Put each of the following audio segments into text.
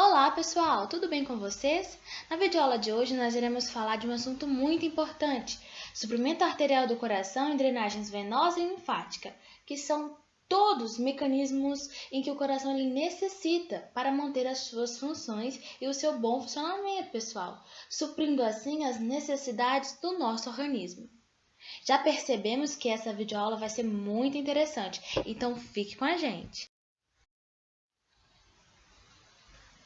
Olá pessoal, tudo bem com vocês? Na videoaula de hoje nós iremos falar de um assunto muito importante, suprimento arterial do coração e drenagens venosa e linfática, que são todos mecanismos em que o coração ele necessita para manter as suas funções e o seu bom funcionamento, pessoal, suprindo assim as necessidades do nosso organismo. Já percebemos que essa videoaula vai ser muito interessante, então fique com a gente.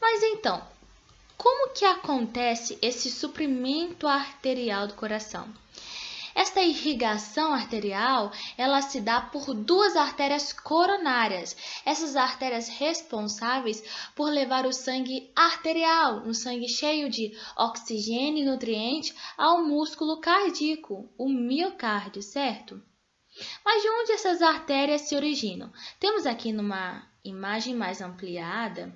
Mas então, como que acontece esse suprimento arterial do coração? Esta irrigação arterial, ela se dá por duas artérias coronárias. Essas artérias responsáveis por levar o sangue arterial, um sangue cheio de oxigênio e nutriente, ao músculo cardíaco, o miocárdio, certo? Mas de onde essas artérias se originam? Temos aqui numa imagem mais ampliada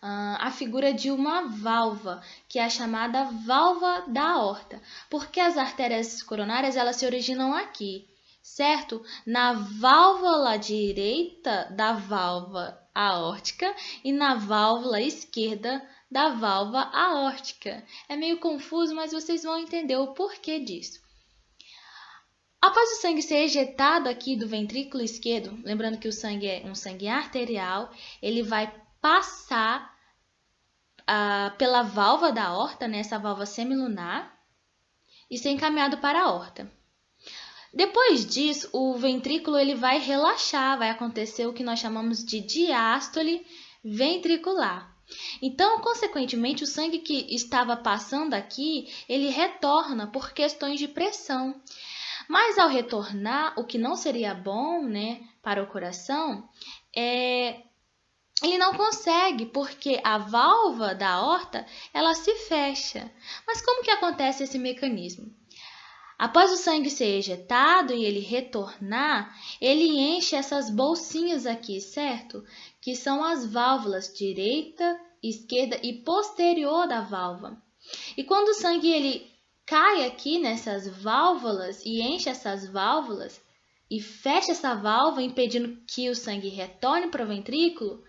a figura de uma válvula, que é a chamada válvula da aorta, porque as artérias coronárias elas se originam aqui, certo? Na válvula direita da válvula aórtica e na válvula esquerda da válvula aórtica. É meio confuso, mas vocês vão entender o porquê disso. Após o sangue ser ejetado aqui do ventrículo esquerdo, lembrando que o sangue é um sangue arterial, ele vai passar pela válvula da aorta, né, essa válvula semilunar, e ser encaminhado para a aorta. Depois disso, o ventrículo ele vai relaxar, vai acontecer o que nós chamamos de diástole ventricular. Então, consequentemente, o sangue que estava passando aqui, ele retorna por questões de pressão. Mas ao retornar, o que não seria bom, né, para o coração, ele não consegue, porque a válvula da aorta, ela se fecha. Mas como que acontece esse mecanismo? Após o sangue ser ejetado e ele retornar, ele enche essas bolsinhas aqui, certo? Que são as válvulas direita, esquerda e posterior da válvula. E quando o sangue ele cai aqui nessas válvulas e enche essas válvulas e fecha essa válvula, impedindo que o sangue retorne para o ventrículo,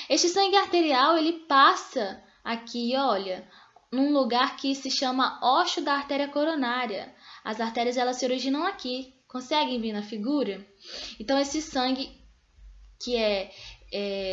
este sangue arterial ele passa aqui, olha, num lugar que se chama ósseo da artéria coronária. As artérias elas se originam aqui. Conseguem ver na figura? Então esse sangue que é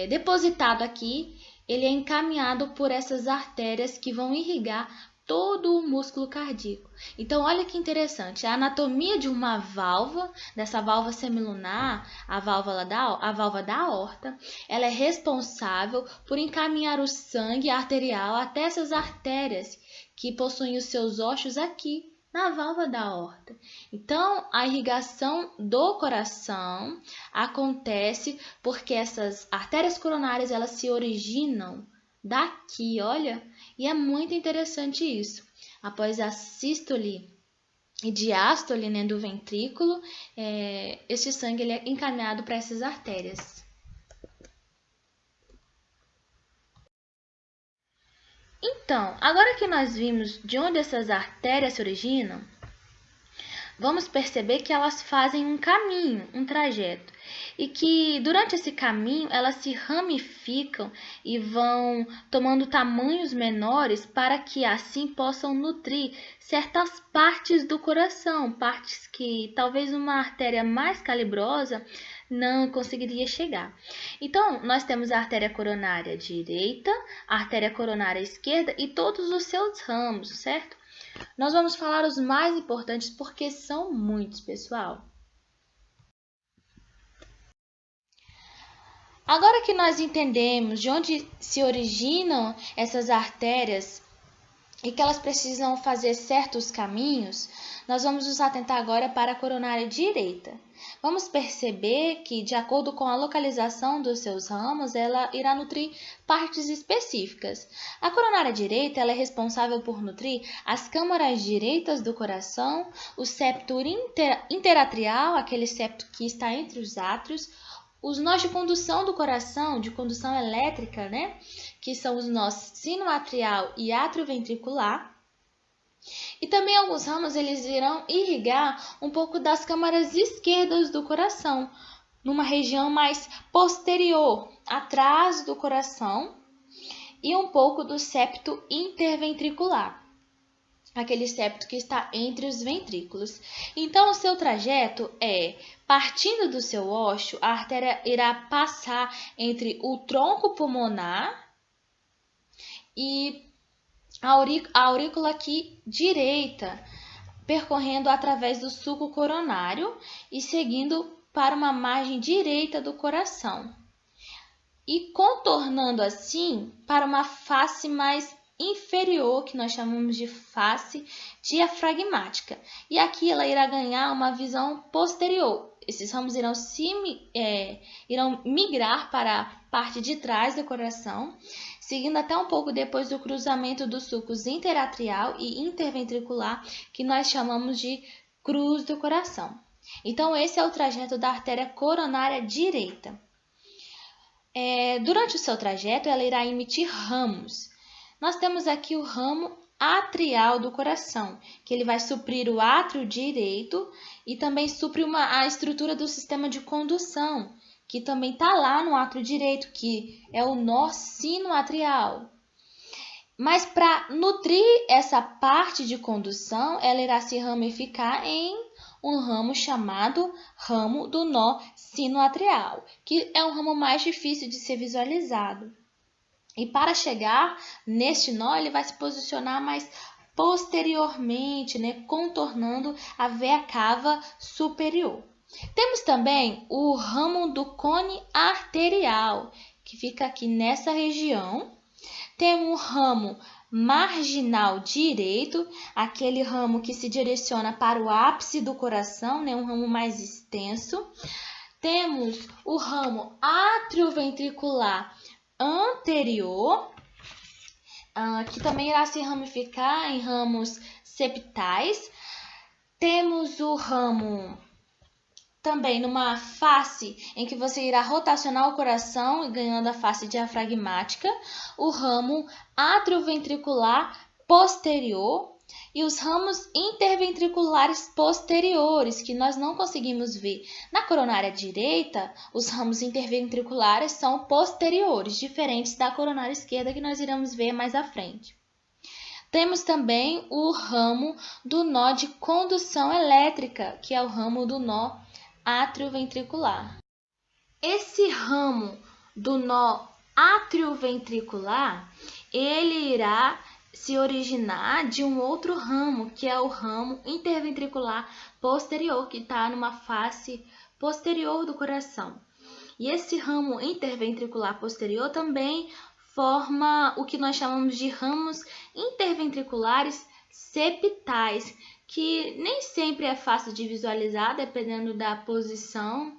depositado aqui, ele é encaminhado por essas artérias que vão irrigar todo o músculo cardíaco. Então, olha que interessante, a anatomia de uma válvula, dessa válvula semilunar, a válvula da aorta, ela é responsável por encaminhar o sangue arterial até essas artérias que possuem os seus ossos aqui na válvula da aorta. Então, a irrigação do coração acontece porque essas artérias coronárias elas se originam daqui, olha, e é muito interessante isso. Após a sístole e diástole, né, do ventrículo, esse sangue ele é encaminhado para essas artérias. Então, agora que nós vimos de onde essas artérias se originam, vamos perceber que elas fazem um caminho, um trajeto, e que durante esse caminho elas se ramificam e vão tomando tamanhos menores para que assim possam nutrir certas partes do coração, partes que talvez uma artéria mais calibrosa não conseguiria chegar. Então, nós temos a artéria coronária direita, a artéria coronária esquerda e todos os seus ramos, certo? Nós vamos falar os mais importantes porque são muitos, pessoal. Agora que nós entendemos de onde se originam essas artérias e que elas precisam fazer certos caminhos, nós vamos nos atentar agora para a coronária direita. Vamos perceber que, de acordo com a localização dos seus ramos, ela irá nutrir partes específicas. A coronária direita ela é responsável por nutrir as câmaras direitas do coração, o septo interatrial, aquele septo que está entre os átrios, os nós de condução do coração, de condução elétrica, né? Que são os nós sinoatrial e atrioventricular. E também alguns ramos eles irão irrigar um pouco das câmaras esquerdas do coração, numa região mais posterior, atrás do coração. e um pouco do septo interventricular, aquele septo que está entre os ventrículos. Então, o seu trajeto é, partindo do seu ósseo, a artéria irá passar entre o tronco pulmonar e a aurícula aqui direita, percorrendo através do sulco coronário e seguindo para uma margem direita do coração, e contornando assim para uma face mais inferior, que nós chamamos de face diafragmática. E aqui ela irá ganhar uma visão posterior. Esses ramos irão migrar para a parte de trás do coração, seguindo até um pouco depois do cruzamento dos sulcos interatrial e interventricular, que nós chamamos de cruz do coração. Então, esse é o trajeto da artéria coronária direita. Durante o seu trajeto, ela irá emitir ramos. Nós temos aqui o ramo atrial do coração, que ele vai suprir o átrio direito e também supre a estrutura do sistema de condução, que também está lá no átrio direito, que é o nó sinoatrial. Mas para nutrir essa parte de condução, ela irá se ramificar em um ramo chamado ramo do nó sinoatrial, que é um ramo mais difícil de ser visualizado. E para chegar neste nó, ele vai se posicionar mais posteriormente, contornando a veia cava superior. Temos também o ramo do cone arterial, que fica aqui nessa região. Temos o ramo marginal direito, aquele ramo que se direciona para o ápice do coração, um ramo mais extenso. Temos o ramo atrioventricular anterior, que também irá se ramificar em ramos septais. Temos o ramo também numa face em que você irá rotacionar o coração, ganhando a face diafragmática, o ramo atrioventricular posterior e os ramos interventriculares posteriores, que nós não conseguimos ver. Na coronária direita, os ramos interventriculares são posteriores, diferentes da coronária esquerda, que nós iremos ver mais à frente. Temos também o ramo do nó de condução elétrica, que é o ramo do nó atrioventricular. Esse ramo do nó atrioventricular, ele irá se originar de um outro ramo, que é o ramo interventricular posterior, que está numa face posterior do coração. E esse ramo interventricular posterior também forma o que nós chamamos de ramos interventriculares septais, que nem sempre é fácil de visualizar, dependendo da posição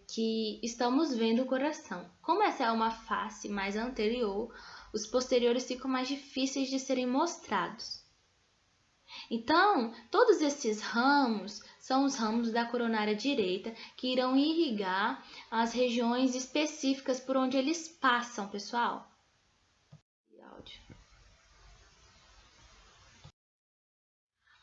que estamos vendo o coração. Como essa é uma face mais anterior, os posteriores ficam mais difíceis de serem mostrados. Então, todos esses ramos são os ramos da coronária direita, que irão irrigar as regiões específicas por onde eles passam, pessoal.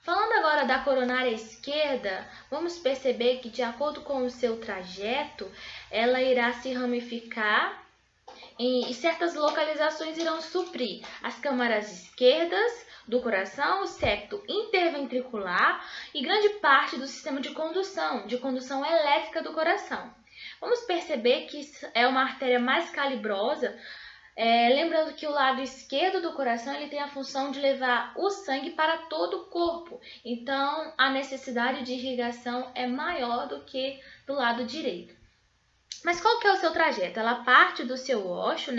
Falando agora da coronária esquerda, vamos perceber que, de acordo com o seu trajeto, ela irá se ramificar e certas localizações irão suprir as câmaras esquerdas do coração, o septo interventricular e grande parte do sistema de condução elétrica do coração. Vamos perceber que é uma artéria mais calibrosa, lembrando que o lado esquerdo do coração ele tem a função de levar o sangue para todo o corpo, então a necessidade de irrigação é maior do que do lado direito. Mas qual que é o seu trajeto? Ela parte do seu ósseo,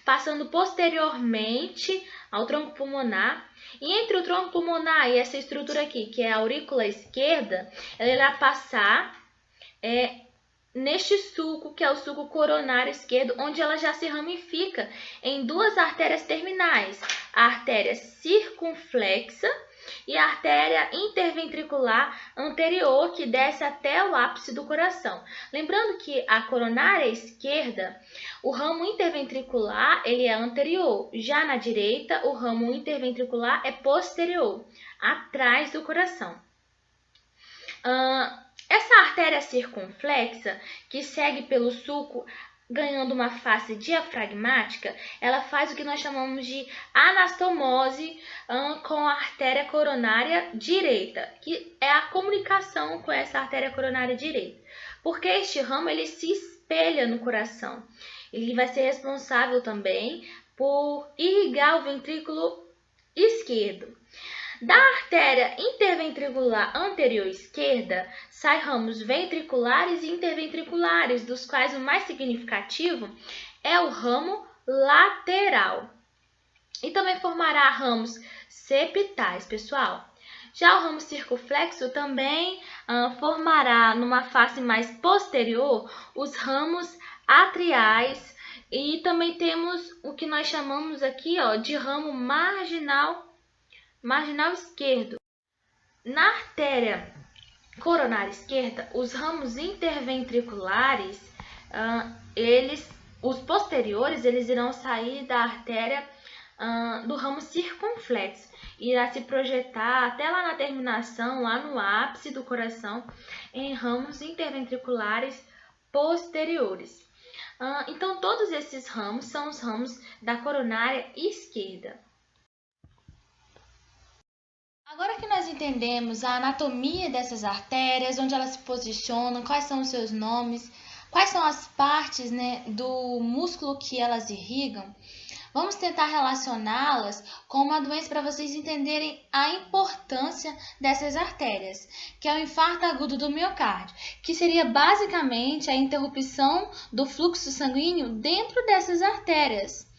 passando posteriormente ao tronco pulmonar. E entre o tronco pulmonar e essa estrutura aqui, que é a aurícula esquerda, ela irá passar neste sulco, que é o sulco coronário esquerdo, onde ela já se ramifica em duas artérias terminais, a artéria circunflexa e a artéria interventricular anterior, que desce até o ápice do coração. Lembrando que a coronária esquerda, o ramo interventricular ele é anterior, já na direita o ramo interventricular é posterior, atrás do coração. Essa artéria circunflexa, que segue pelo sulco ganhando uma face diafragmática, ela faz o que nós chamamos de anastomose com a artéria coronária direita, que é a comunicação com essa artéria coronária direita. Porque este ramo ele se espelha no coração. Ele vai ser responsável também por irrigar o ventrículo esquerdo. Da artéria interventricular anterior esquerda, saem ramos ventriculares e interventriculares, dos quais o mais significativo é o ramo lateral. E também formará ramos septais, pessoal. Já o ramo circunflexo também formará, numa face mais posterior, os ramos atriais. E também temos o que nós chamamos aqui de ramo marginal esquerdo. Na artéria coronária esquerda, os ramos interventriculares, os posteriores, eles irão sair da artéria do ramo circunflexo. Irá se projetar até lá na terminação, lá no ápice do coração, em ramos interventriculares posteriores. Então, todos esses ramos são os ramos da coronária esquerda. Agora que nós entendemos a anatomia dessas artérias, onde elas se posicionam, quais são os seus nomes, quais são as partes, do músculo que elas irrigam, vamos tentar relacioná-las com uma doença para vocês entenderem a importância dessas artérias, que é o infarto agudo do miocárdio, que seria basicamente a interrupção do fluxo sanguíneo dentro dessas artérias.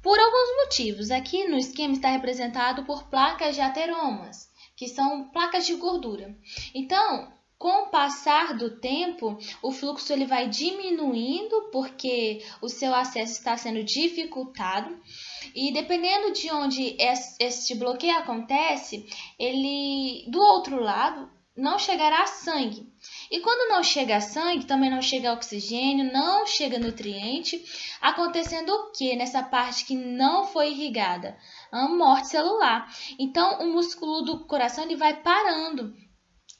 Por alguns motivos, aqui no esquema está representado por placas de ateromas, que são placas de gordura. Então, com o passar do tempo, o fluxo ele vai diminuindo porque o seu acesso está sendo dificultado. E dependendo de onde este bloqueio acontece, ele do outro lado não chegará sangue. E quando não chega sangue, também não chega oxigênio, não chega nutriente, acontecendo o que nessa parte que não foi irrigada? A morte celular. Então, o músculo do coração ele vai parando,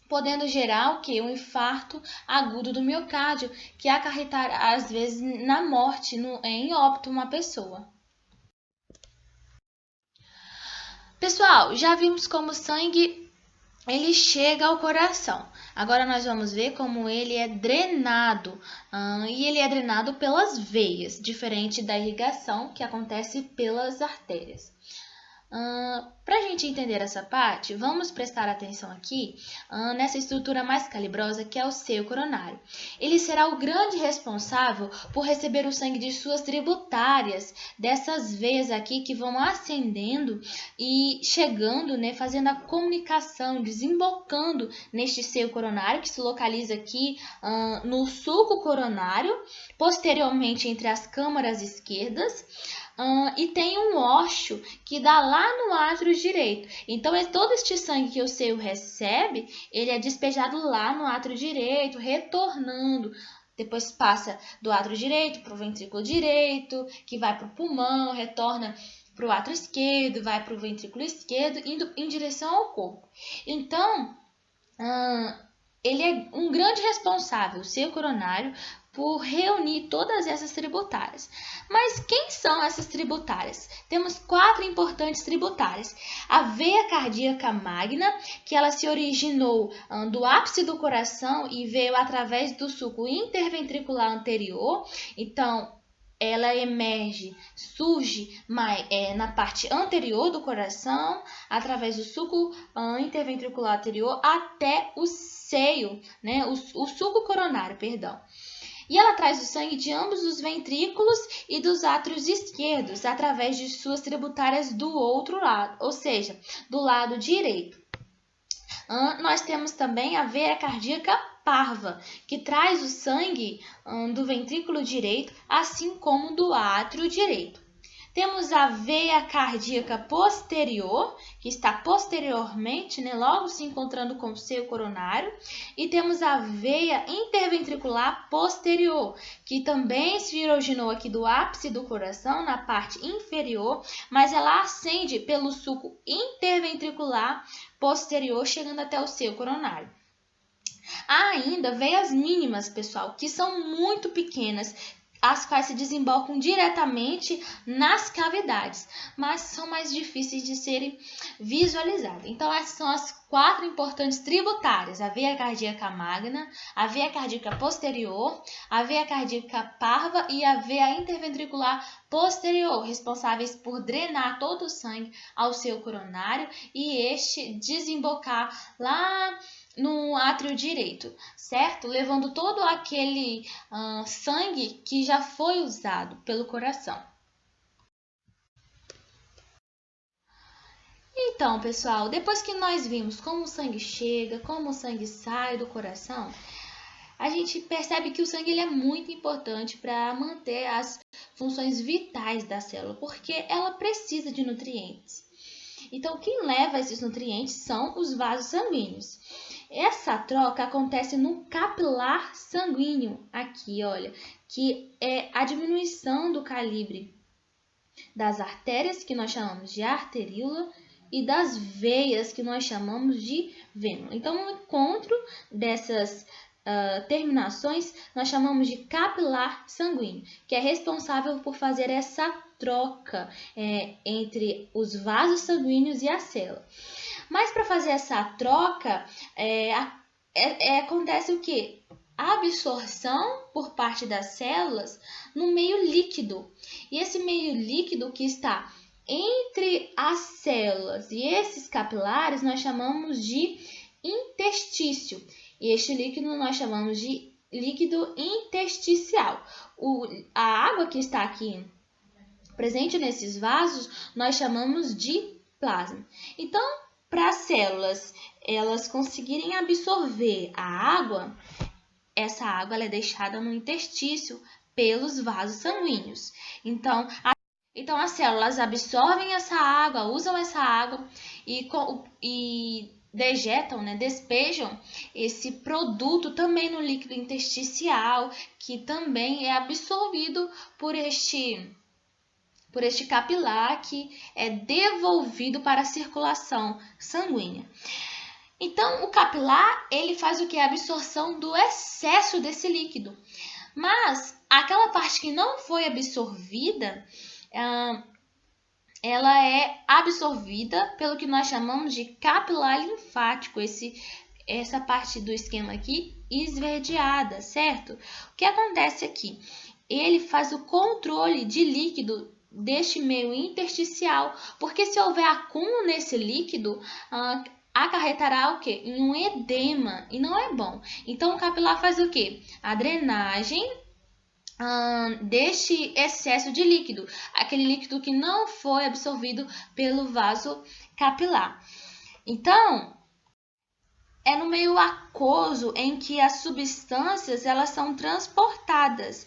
podendo gerar o que? Um infarto agudo do miocárdio, que acarretará, às vezes, na morte, em óbito, uma pessoa. Pessoal, já vimos como o sangue ele chega ao coração. Agora nós vamos ver como ele é drenado. E ele é drenado pelas veias, diferente da irrigação que acontece pelas artérias. Para a gente entender essa parte, vamos prestar atenção aqui nessa estrutura mais calibrosa que é o seio coronário. Ele será o grande responsável por receber o sangue de suas tributárias, dessas veias aqui que vão ascendendo e chegando, fazendo a comunicação, desembocando neste seio coronário que se localiza aqui no sulco coronário, posteriormente entre as câmaras esquerdas. E tem um ósseo que dá lá no átrio direito. Então, todo este sangue que o seio recebe, ele é despejado lá no átrio direito, retornando. Depois passa do átrio direito para o ventrículo direito, que vai para o pulmão, retorna para o átrio esquerdo, vai para o ventrículo esquerdo, indo em direção ao corpo. Então, ele é um grande responsável, o seio coronário, por reunir todas essas tributárias. Mas quem são essas tributárias? Temos 4 importantes tributárias. A veia cardíaca magna, que ela se originou do ápice do coração e veio através do sulco interventricular anterior. Então, ela surge na parte anterior do coração, através do sulco interventricular anterior até o seio, o sulco coronário, perdão. E ela traz o sangue de ambos os ventrículos e dos átrios esquerdos, através de suas tributárias do outro lado, ou seja, do lado direito. Nós temos também a veia cardíaca parva, que traz o sangue do ventrículo direito, assim como do átrio direito. Temos a veia cardíaca posterior, que está posteriormente, logo se encontrando com o seio coronário. E temos a veia interventricular posterior, que também se originou aqui do ápice do coração, na parte inferior, mas ela ascende pelo sulco interventricular posterior, chegando até o seio coronário. Há ainda veias mínimas, pessoal, que são muito pequenas, as quais se desembocam diretamente nas cavidades, mas são mais difíceis de serem visualizadas. Então, essas são as 4 importantes tributárias: a veia cardíaca magna, a veia cardíaca posterior, a veia cardíaca parva e a veia interventricular posterior, responsáveis por drenar todo o sangue ao seu coronário e este desembocar lá no átrio direito, certo? Levando todo aquele sangue que já foi usado pelo coração. Então, pessoal, depois que nós vimos como o sangue chega, como o sangue sai do coração, a gente percebe que o sangue ele é muito importante para manter as funções vitais da célula, porque ela precisa de nutrientes. Então, quem leva esses nutrientes são os vasos sanguíneos. Essa troca acontece no capilar sanguíneo, aqui, olha, que é a diminuição do calibre das artérias, que nós chamamos de arteríola, e das veias, que nós chamamos de vênula. Então, o encontro dessas terminações nós chamamos de capilar sanguíneo, que é responsável por fazer essa troca entre os vasos sanguíneos e a célula. Mas para fazer essa troca, acontece o quê? A absorção por parte das células no meio líquido. E esse meio líquido que está entre as células e esses capilares nós chamamos de interstício. E este líquido nós chamamos de líquido intersticial. A água que está aqui presente nesses vasos nós chamamos de plasma. Então, para as células elas conseguirem absorver a água, essa água ela é deixada no interstício pelos vasos sanguíneos. Então as células absorvem essa água, usam essa água e dejetam, despejam esse produto também no líquido intersticial, que também é absorvido por este capilar, que é devolvido para a circulação sanguínea. Então, o capilar, ele faz o que? A absorção do excesso desse líquido. Mas, aquela parte que não foi absorvida, ela é absorvida pelo que nós chamamos de capilar linfático, essa parte do esquema aqui esverdeada, certo? O que acontece aqui? Ele faz o controle de líquido deste meio intersticial, porque se houver acúmulo nesse líquido, acarretará o quê? Em um edema, e não é bom. Então, o capilar faz o quê? A drenagem deste excesso de líquido, aquele líquido que não foi absorvido pelo vaso capilar. Então, é no meio aquoso em que as substâncias elas são transportadas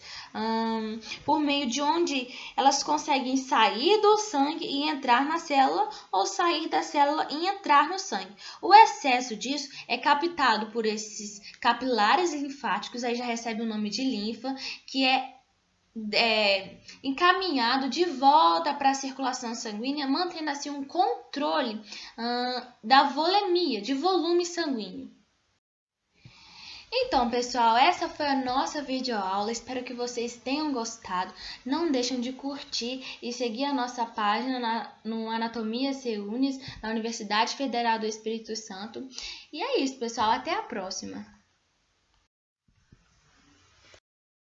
por meio de onde elas conseguem sair do sangue e entrar na célula, ou sair da célula e entrar no sangue. O excesso disso é captado por esses capilares linfáticos, aí já recebe o nome de linfa, que é encaminhado de volta para a circulação sanguínea, mantendo assim um controle da volemia, de volume sanguíneo. Então, pessoal, essa foi a nossa videoaula. Espero que vocês tenham gostado. Não deixem de curtir e seguir a nossa página no Anatomia Seunes, na Universidade Federal do Espírito Santo. E é isso, pessoal. Até a próxima!